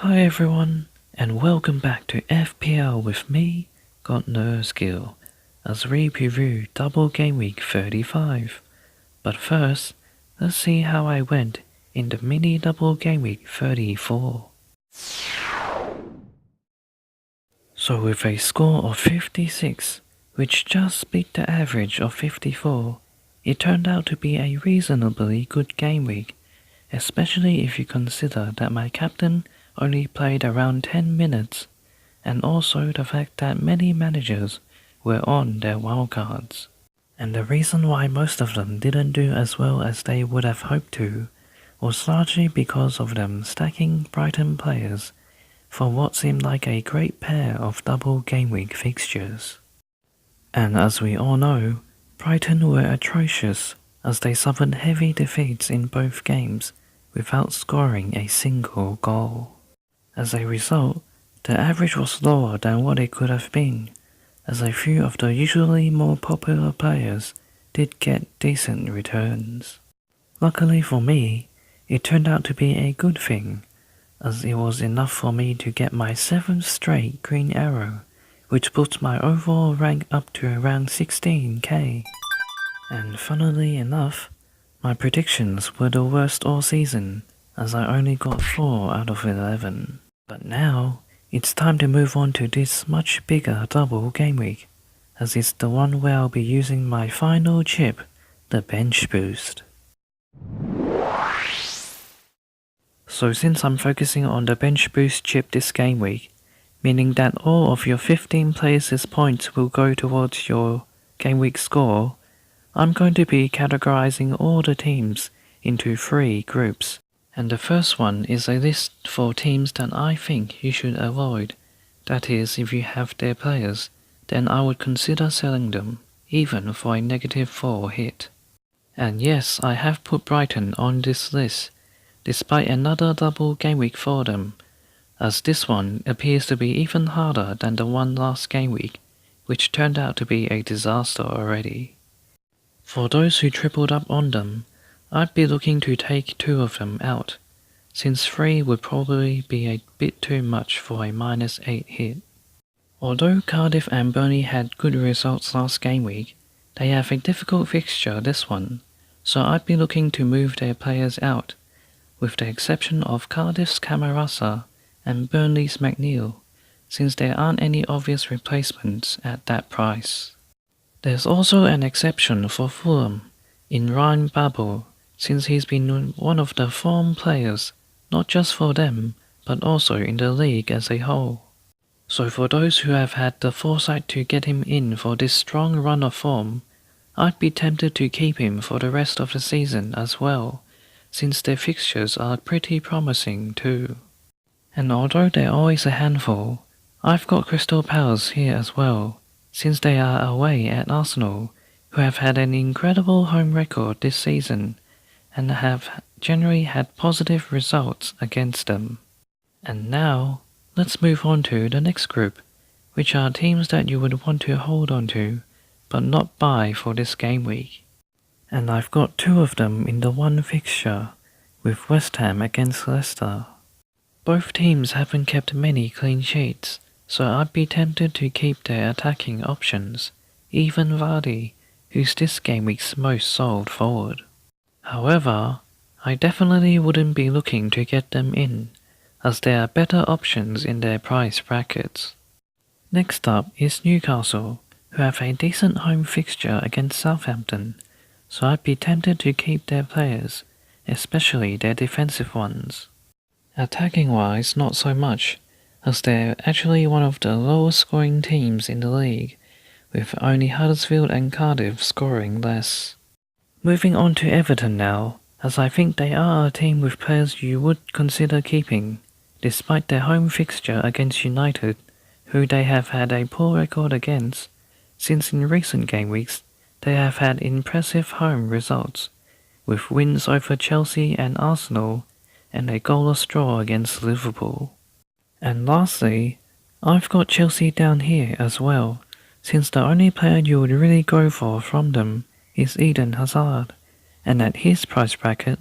Hi everyone, and welcome back to FPL with me, Got No Skill, as we preview double game week 35. But first, let's see how I went in the mini double game week 34. So with a score of 56, which just beat the average of 54, it turned out to be a reasonably good game week, especially if you consider that my captain only played around 10 minutes, and also the fact that many managers were on their wildcards. And the reason why most of them didn't do as well as they would have hoped to was largely because of them stacking Brighton players for what seemed like a great pair of double game week fixtures. And as we all know, Brighton were atrocious as they suffered heavy defeats in both games without scoring a single goal. As a result, the average was lower than what it could have been, as a few of the usually more popular players did get decent returns. Luckily for me, it turned out to be a good thing, as it was enough for me to get my 7th straight green arrow, which puts my overall rank up to around 16k. And funnily enough, my predictions were the worst all season, as I only got 4 out of 11. But now, it's time to move on to this much bigger double game week, as it's the one where I'll be using my final chip, the bench boost. So since I'm focusing on the bench boost chip this game week, meaning that all of your 15 players' points will go towards your game week score, I'm going to be categorizing all the teams into 3 groups. And the first one is a list for teams that I think you should avoid. That is, if you have their players, then I would consider selling them, even for a -4 hit. And yes, I have put Brighton on this list, despite another double game week for them, as this one appears to be even harder than the one last game week, which turned out to be a disaster already. For those who tripled up on them, I'd be looking to take 2 of them out, since 3 would probably be a bit too much for a -8 hit. Although Cardiff and Burnley had good results last game week, they have a difficult fixture this one, so I'd be looking to move their players out, with the exception of Cardiff's Camarasa and Burnley's McNeil, since there aren't any obvious replacements at that price. There's also an exception for Fulham, in Ryan Babel, since he's been one of the form players, not just for them, but also in the league as a whole. So for those who have had the foresight to get him in for this strong run of form, I'd be tempted to keep him for the rest of the season as well, since their fixtures are pretty promising too. And although they're always a handful, I've got Crystal Palace here as well, since they are away at Arsenal, who have had an incredible home record this season, and have generally had positive results against them. And now, let's move on to the next group, which are teams that you would want to hold on to, but not buy for this game week. And I've got 2 of them in the one fixture, with West Ham against Leicester. Both teams haven't kept many clean sheets, so I'd be tempted to keep their attacking options, even Vardy, who's this game week's most sold forward. However, I definitely wouldn't be looking to get them in, as there are better options in their price brackets. Next up is Newcastle, who have a decent home fixture against Southampton, so I'd be tempted to keep their players, especially their defensive ones. Attacking-wise, not so much, as they're actually one of the lowest scoring teams in the league, with only Huddersfield and Cardiff scoring less. Moving on to Everton now, as I think they are a team with players you would consider keeping, despite their home fixture against United, who they have had a poor record against, since in recent game weeks they have had impressive home results, with wins over Chelsea and Arsenal, and a goalless draw against Liverpool. And lastly, I've got Chelsea down here as well, since the only player you would really go for from them is Eden Hazard, and at his price bracket,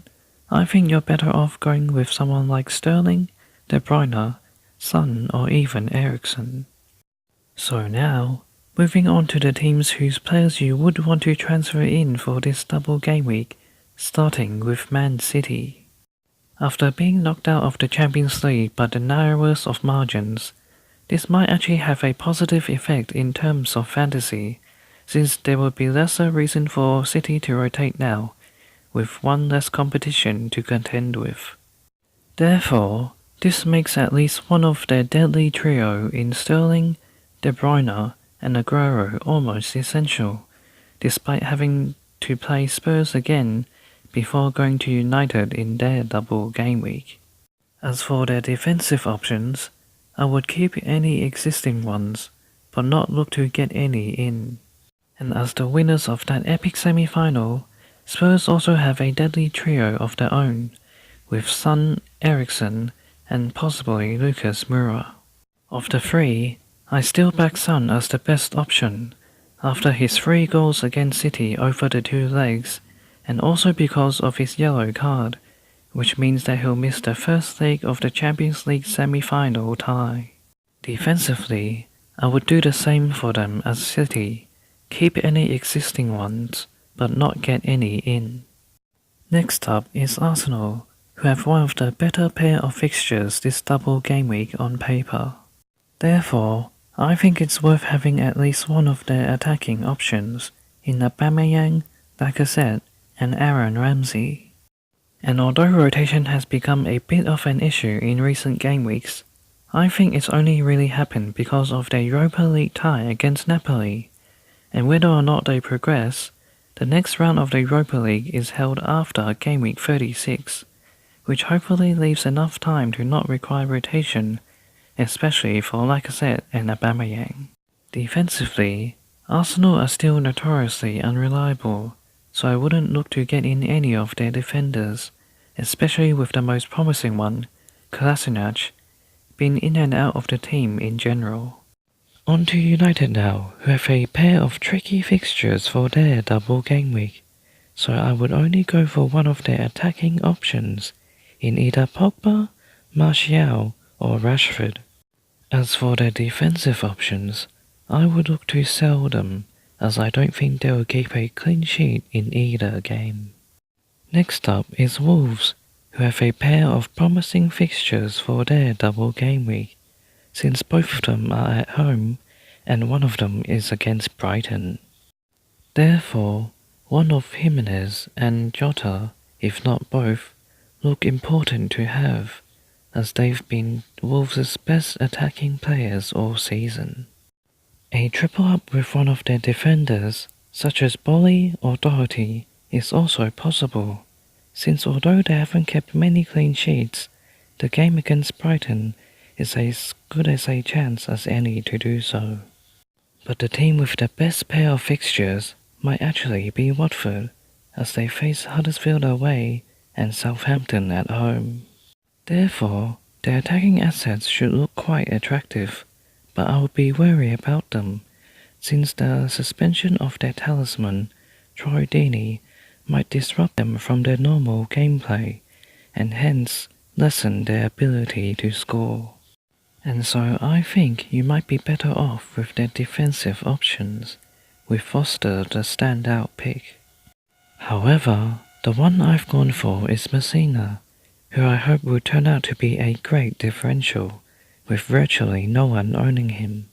I think you're better off going with someone like Sterling De Bruyne, Son or even Eriksen. So now, moving on to the teams whose players you would want to transfer in for this double game week, starting with Man City. After being knocked out of the Champions League by the narrowest of margins, this might actually have a positive effect in terms of fantasy, since there will be lesser reason for City to rotate now, with one less competition to contend with. Therefore, this makes at least one of their deadly trio in Sterling, De Bruyne and Aguero almost essential, despite having to play Spurs again before going to United in their double game week. As for their defensive options, I would keep any existing ones, but not look to get any in. And as the winners of that epic semi-final, Spurs also have a deadly trio of their own, with Son, Eriksen, and possibly Lucas Moura. Of the three, I still back Son as the best option, after his 3 goals against City over the 2 legs, and also because of his yellow card, which means that he'll miss the first leg of the Champions League semi-final tie. Defensively, I would do the same for them as City, keep any existing ones, but not get any in. Next up is Arsenal, who have one of the better pair of fixtures this double game week on paper. Therefore, I think it's worth having at least one of their attacking options in Aubameyang, Lacazette, and Aaron Ramsey. And although rotation has become a bit of an issue in recent game weeks, I think it's only really happened because of their Europa League tie against Napoli, and whether or not they progress, the next round of the Europa League is held after game week 36, which hopefully leaves enough time to not require rotation, especially for Lacazette and Aubameyang. Defensively, Arsenal are still notoriously unreliable, so I wouldn't look to get in any of their defenders, especially with the most promising one, Kolasinac, being in and out of the team in general. On to United now, who have a pair of tricky fixtures for their double game week, so I would only go for one of their attacking options in either Pogba, Martial or Rashford. As for their defensive options, I would look to sell them, as I don't think they will keep a clean sheet in either game. Next up is Wolves, who have a pair of promising fixtures for their double game week, since both of them are at home and one of them is against Brighton. Therefore, one of Jimenez and Jota, if not both, look important to have, as they've been Wolves' best attacking players all season. A triple up with one of their defenders, such as Bolly or Doherty, is also possible, since although they haven't kept many clean sheets, the game against Brighton is as good as a chance as any to do so. But the team with the best pair of fixtures might actually be Watford, as they face Huddersfield away and Southampton at home. Therefore, their attacking assets should look quite attractive, but I would be wary about them, since the suspension of their talisman, Troy Deeney, might disrupt them from their normal gameplay, and hence lessen their ability to score. And so I think you might be better off with their defensive options, with Foster the standout pick. However, the one I've gone for is Messina, who I hope will turn out to be a great differential, with virtually no one owning him.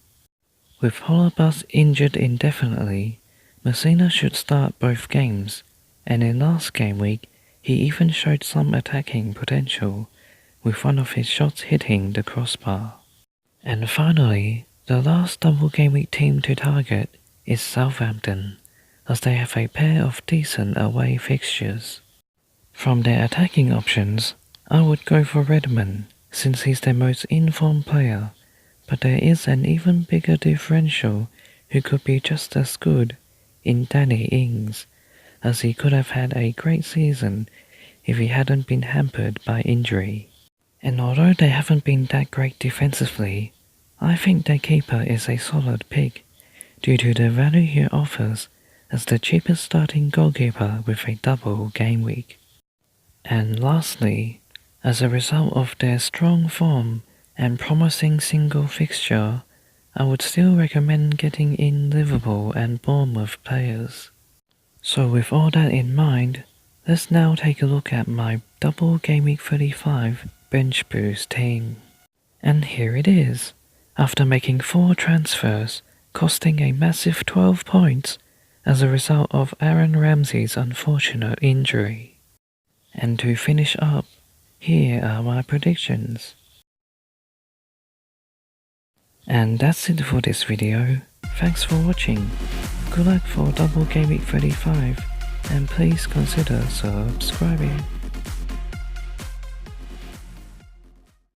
With Holebas injured indefinitely, Messina should start both games, and in last game week he even showed some attacking potential, with one of his shots hitting the crossbar. And finally, the last double game week team to target is Southampton, as they have a pair of decent away fixtures. From their attacking options, I would go for Redmond, since he's their most informed player, but there is an even bigger differential who could be just as good in Danny Ings, as he could have had a great season if he hadn't been hampered by injury. And although they haven't been that great defensively, I think their keeper is a solid pick, due to the value he offers as the cheapest starting goalkeeper with a double game week. And lastly, As a result of their strong form and promising single fixture, I would still recommend getting in Liverpool and Bournemouth players. So with all that in mind, let's now take a look at my double Game Week 35 bench boost team. And here it is, after making 4 transfers, costing a massive 12 points as a result of Aaron Ramsey's unfortunate injury. And to finish up, here are my predictions. And that's it for this video. Thanks for watching. Good luck for double Game Week 35 and please consider subscribing.